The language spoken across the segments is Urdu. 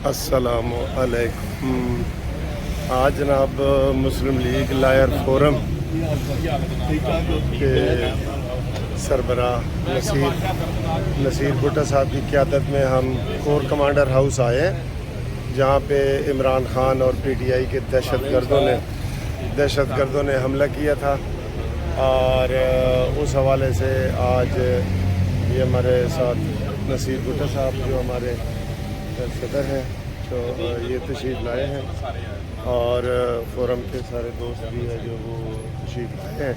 السلام علیکم. آج جناب مسلم لیگ لائر فورم کے سربراہ نصیر بھٹا صاحب کی قیادت میں ہم کور کمانڈر ہاؤس آئے ہیں، جہاں پہ عمران خان اور پی ٹی آئی کے دہشت گردوں نے حملہ کیا تھا، اور اس حوالے سے آج یہ ہمارے ساتھ نصیر بھٹا صاحب جو ہمارے صدر ہیں تو یہ تشریف لائے ہیں، اور فورم کے سارے دوست بھی ہیں جو وہ تشریف لائے ہیں.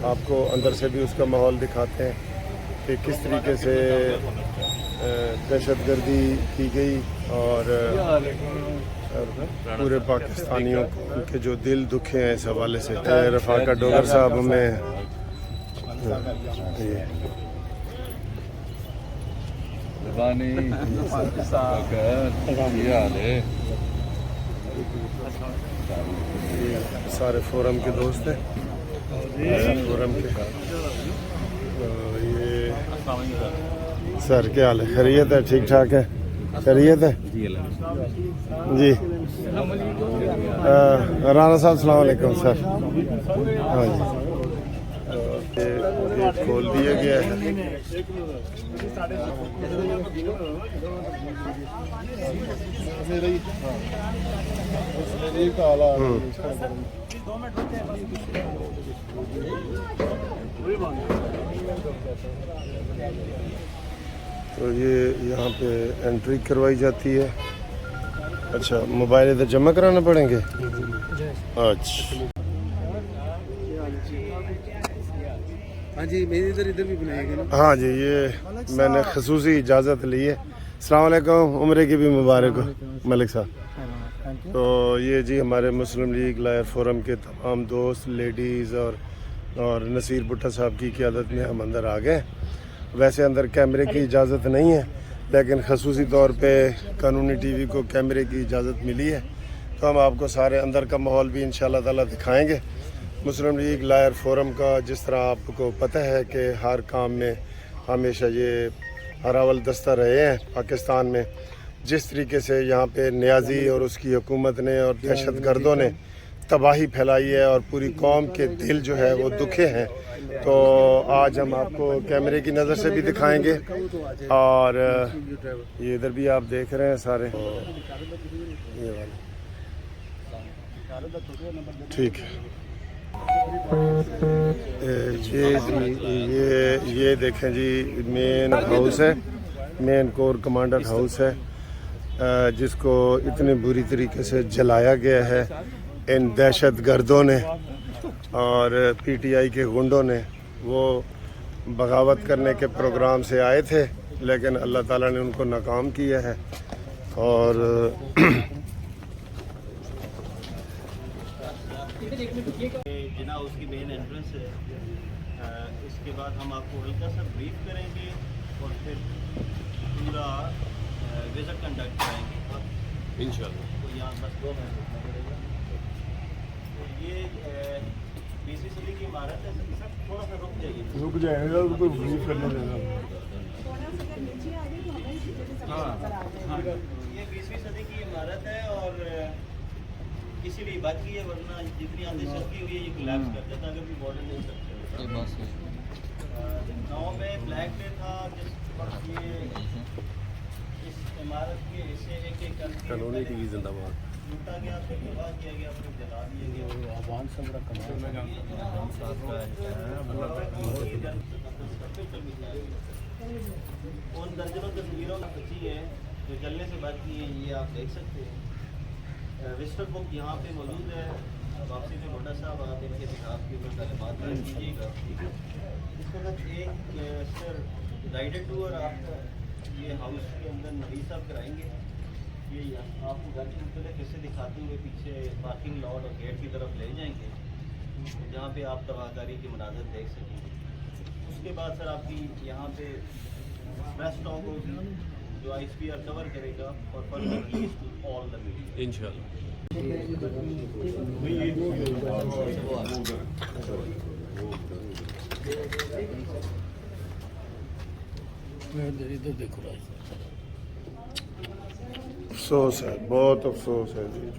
آپ کو اندر سے بھی اس کا ماحول دکھاتے ہیں کہ کس طریقے سے دہشت گردی کی گئی، اور پورے پاکستانیوں کے جو دل دکھے ہیں اس حوالے سے. رفاقہ ڈوگر صاحب ہمیں سارے فورم کے دوست ہیں، فورم کے. یہ سر کیا حال ہے؟ خیریت ہے؟ ٹھیک ٹھاک ہے؟ خیریت ہے جی. رانا صاحب السلام علیکم سر. ہاں جی، گیٹ کھول دیا گیا ہے. تو یہ یہاں پہ انٹری کروائی جاتی ہے. اچھا، موبائل ادھر جمع کرانا پڑیں گے؟ اچھا ہاں جی، میری ادھر بھی بنائے گا. ہاں جی، یہ میں نے خصوصی اجازت لی ہے. السلام علیکم، عمرے کی بھی مبارک ہو ملک صاحب. تو یہ جی ہمارے مسلم لیگ لائر فورم کے تمام دوست، لیڈیز اور نصیر بھٹا صاحب کی قیادت میں ہم اندر آ گئے. ویسے اندر کیمرے کی اجازت نہیں ہے، لیکن خصوصی طور پہ قانونی ٹی وی کو کیمرے کی اجازت ملی ہے، تو ہم آپ کو سارے اندر کا ماحول بھی انشاءاللہ تعالیٰ دکھائیں گے. مسلم لیگ لائر فورم کا جس طرح آپ کو پتہ ہے کہ ہر کام میں ہمیشہ یہ اراول دستہ رہے ہیں پاکستان میں. جس طریقے سے یہاں پہ نیازی اور اس کی حکومت نے اور دہشت گردوں نے تباہی پھیلائی ہے اور پوری قوم کے دل جو ہے وہ دکھے ہیں، تو آج ہم آپ کو کیمرے کی نظر سے بھی دکھائیں گے. اور یہ ادھر بھی آپ دیکھ رہے ہیں سارے، یہ والے ٹھیک ہے. یہ دیکھیں جی، مین ہاؤس ہے، مین کور کمانڈر ہاؤس ہے، جس کو اتنی بری طریقے سے جلایا گیا ہے ان دہشت گردوں نے اور پی ٹی آئی کے گنڈوں نے. وہ بغاوت کرنے کے پروگرام سے آئے تھے، لیکن اللہ تعالیٰ نے ان کو ناکام کیا ہے. اور جناب اس کی مین انٹرنس ہے. اس کے بعد ہم آپ کو ہلکا سا بریف کریں گے اور پھر پورا وزٹ کنڈکٹ کریں گے انشاءاللہ. تو یہاں بس 2 منٹ رکنا پڑے گا. تو یہ 20ویں صدی کی عمارت ہے. سب تھوڑا سا رک جائیے گا، کوئی بریف کرنے دینا. ہاں، یہ 20ویں صدی کی عمارت ہے اور اسی لیے بچ گئی ہے، ورنہ جتنی آندیشت کی ہوئی ہے یہ کلیپس کر دیتا اگر بھی بارڈر نہیں سکتے. 9 میں بلیک ڈے تھا جس وقت یہ اس عمارت کے حصے ایک قانونی ٹی وی زندہ باد لوٹا گیا، پھر تباہ کیا گیا، پھر جلا دیا گیا. ان درجنوں تصویروں میں بچی ہیں جو جلنے سے بچ گئی ہیں، یہ آپ دیکھ سکتے ہیں. وزٹر بک یہاں پہ موجود ہے. واپسی میں بھٹا صاحب آپ ان کے خلاف کی بات کر دیجیے گا. اس کے بعد ایک سر گائیڈڈ ٹور آپ یہ ہاؤس کے اندر نویز صاحب کرائیں گے. یہ آپ کو گھر کے مختلف حصے دکھاتے ہوئے پیچھے پارکنگ لاٹ اور گیٹ کی طرف لے جائیں گے، جہاں پہ آپ تباہ کاری کی مناظر دیکھ سکیں گے. اس کے بعد سر آپ کی یہاں پہ پریس ٹاک ہوگی جو آئی ایس پی آر کور کرے گا اور further release to all the media انشاءاللہ. افسوس ہے, بہت افسوس ہے جی.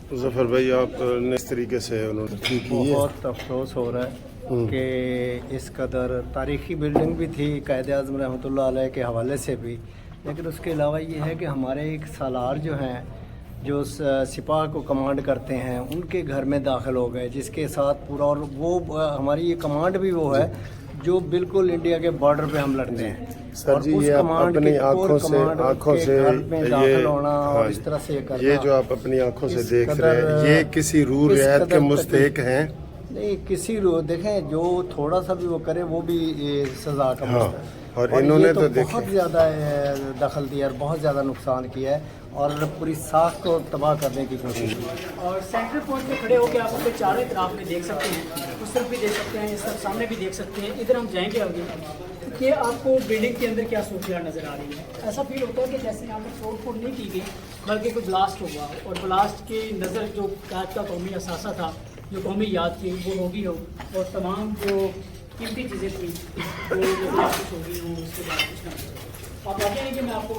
جو ظفر بھائی آپ نے اس طریقے سے انہوں نے ٹھیک کی ہے. بہت افسوس ہو رہا ہے کہ اس قدر تاریخی بلڈنگ بھی تھی قائد اعظم رحمۃ اللہ علیہ کے حوالے سے بھی, لیکن اس کے علاوہ یہ ہے کہ ہمارے ایک سالار جو ہیں جو سپاہ کو کمانڈ کرتے ہیں ان کے گھر میں داخل ہو گئے, جس کے ساتھ پورا, اور وہ ہماری یہ کمانڈ بھی وہ ہے جو بالکل انڈیا کے بارڈر پہ ہم لڑتے ہیں. سر جی یہ آپ اپنی آنکھوں سے اس طرح سے یہ جو آپ اپنی آنکھوں سے دیکھ رہے ہیں یہ کسی روح رعایت کے مستحق ہیں نہیں, کسی دیکھیں جو تھوڑا سا بھی وہ کرے وہ بھی سزا کا مستحق ہے. اور انہوں نے تو بہت زیادہ دخل دیا اور بہت زیادہ نقصان کیا ہے اور پوری ساکھ کو تباہ کرنے کی کوشش کی. اور سینٹرل پوائنٹ پہ کھڑے ہو کے آپ اپنے چاروں اطراف میں دیکھ سکتے ہیں, اس طرف بھی دیکھ سکتے ہیں, اس طرف سامنے بھی دیکھ سکتے ہیں. ادھر ہم جائیں گے آگے کہ آپ کو بلڈنگ کے اندر کیا صورتحال نظر آ رہی ہے. ایسا فیل ہوتا ہے کہ جیسے یہاں پر توڑ پھوڑ نہیں کی گئی بلکہ کوئی بلاسٹ ہوا ہو, اور بلاسٹ کی نظر جو قائد کا قومی اثاثہ تھا, جو قومی یاد تھی وہ ہوگی ہو, اور تمام جو قیمتی چیزیں تھیں وہ کچھ ہوگی ہوں. اس کے بعد کچھ نہ آپ آتے ہیں کہ میں آپ کو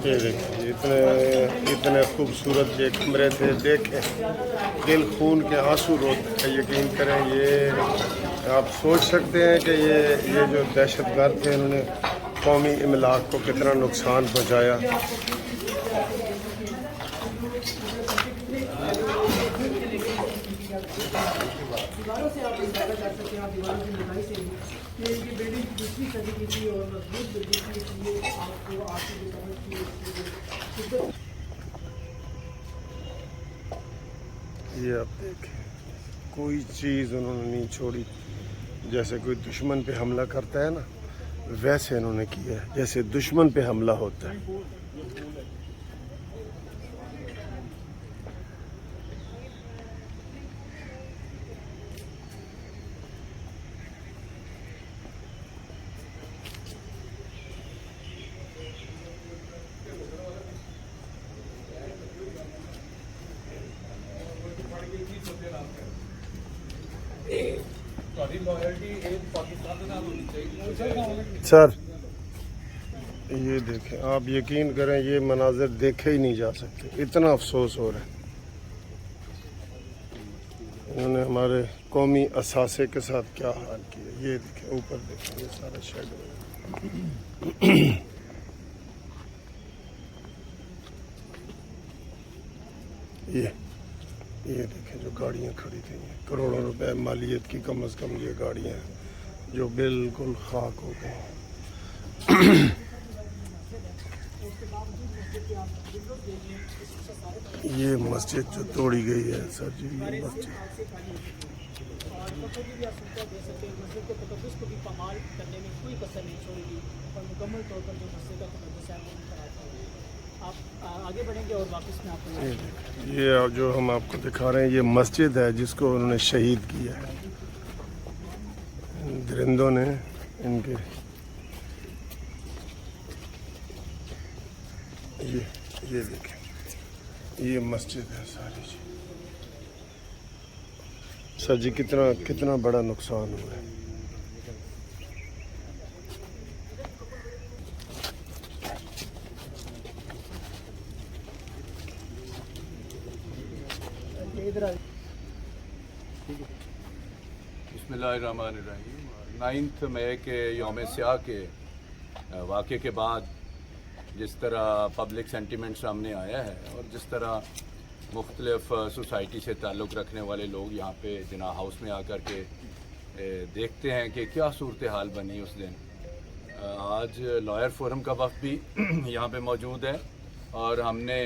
یہ دیکھیں اتنے خوبصورت یہ کمرے تھے, دیکھیں دل خون کے آنسو روتے ہیں. یقین کریں یہ آپ سوچ سکتے ہیں کہ یہ جو دہشت گرد تھے انہوں نے قومی املاک کو کتنا نقصان پہنچایا. دیواروں سے آپ اندازہ کر سکتے ہیں, آپ دیواروں کی لڑائی سے کہ یہ بلڈنگ دوسری صدی کی تھی اور مضبوط بلڈنگ تھی, اس لیے آپ کو آپ کی جو سمجھ کی یہ آپ دیکھیں کوئی چیز انہوں نے نہیں چھوڑی. جیسے کوئی دشمن پہ حملہ کرتا ہے نا ویسے انہوں نے کیا ہے جیسے دشمن پہ حملہ ہوتا ہے. سر یہ دیکھیں آپ یقین کریں یہ مناظر دیکھے ہی نہیں جا سکتے, اتنا افسوس ہو رہا ہے. انہوں نے ہمارے قومی اثاثے کے ساتھ کیا حال کیا. یہ دیکھیں اوپر دیکھیں یہ سارا شیڈو. یہ دیکھیں جو گاڑیاں کھڑی تھیں, کروڑوں روپے مالیت کی کم از کم یہ گاڑیاں ہیں جو بالکل خاک ہو گئی. یہ مسجد جو توڑی گئی ہے سر جی, یہ مسجد مسجد کے تقدس کو بھی پامال کرنے میں کوئی کسر نہیں چھوڑے گی, اور مکمل طور پر جو مسجد کا تقدس ہے وہ کراتا ہے. آپ آگے بڑھیں گے اور واپس میں آپ کو یہ جو ہم آپ کو دکھا رہے ہیں یہ مسجد ہے جس کو انہوں نے شہید کیا ہے درندوں نے. ان کے یہ دیکھیں یہ مسجد ہے ساری جی. سر جی کتنا بڑا نقصان ہوا ہے. بسم اللہ الرحمن الرحیم. 9 مئی کے یوم سیاہ کے واقعے کے بعد جس طرح پبلک سینٹیمنٹ سامنے آیا ہے اور جس طرح مختلف سوسائٹی سے تعلق رکھنے والے لوگ یہاں پہ جناح ہاؤس میں آ کر کے دیکھتے ہیں کہ کیا صورتحال بنی اس دن. آج لائر فورم کا وفد بھی یہاں پہ موجود ہے اور ہم نے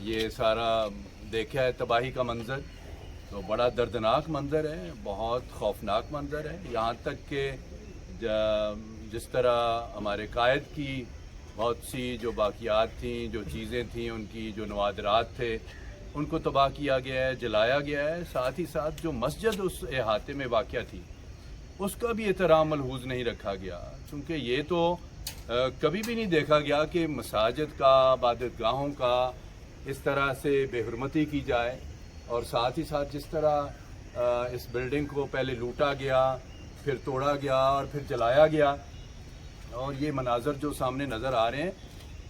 یہ سارا دیکھا ہے تباہی کا منظر. تو بڑا دردناک منظر ہے, بہت خوفناک منظر ہے. یہاں تک کہ جس طرح ہمارے قائد کی بہت سی جو باقیات تھیں, جو چیزیں تھیں, ان کی جو نوادرات تھے ان کو تباہ کیا گیا ہے, جلایا گیا ہے. ساتھ ہی ساتھ جو مسجد اس احاطے میں واقع تھی اس کا بھی احترام ملحوظ نہیں رکھا گیا, چونکہ یہ تو کبھی بھی نہیں دیکھا گیا کہ مساجد کا, عبادت گاہوں کا اس طرح سے بے حرمتی کی جائے. اور ساتھ ہی ساتھ جس طرح اس بلڈنگ کو پہلے لوٹا گیا, پھر توڑا گیا اور پھر جلایا گیا, اور یہ مناظر جو سامنے نظر آ رہے ہیں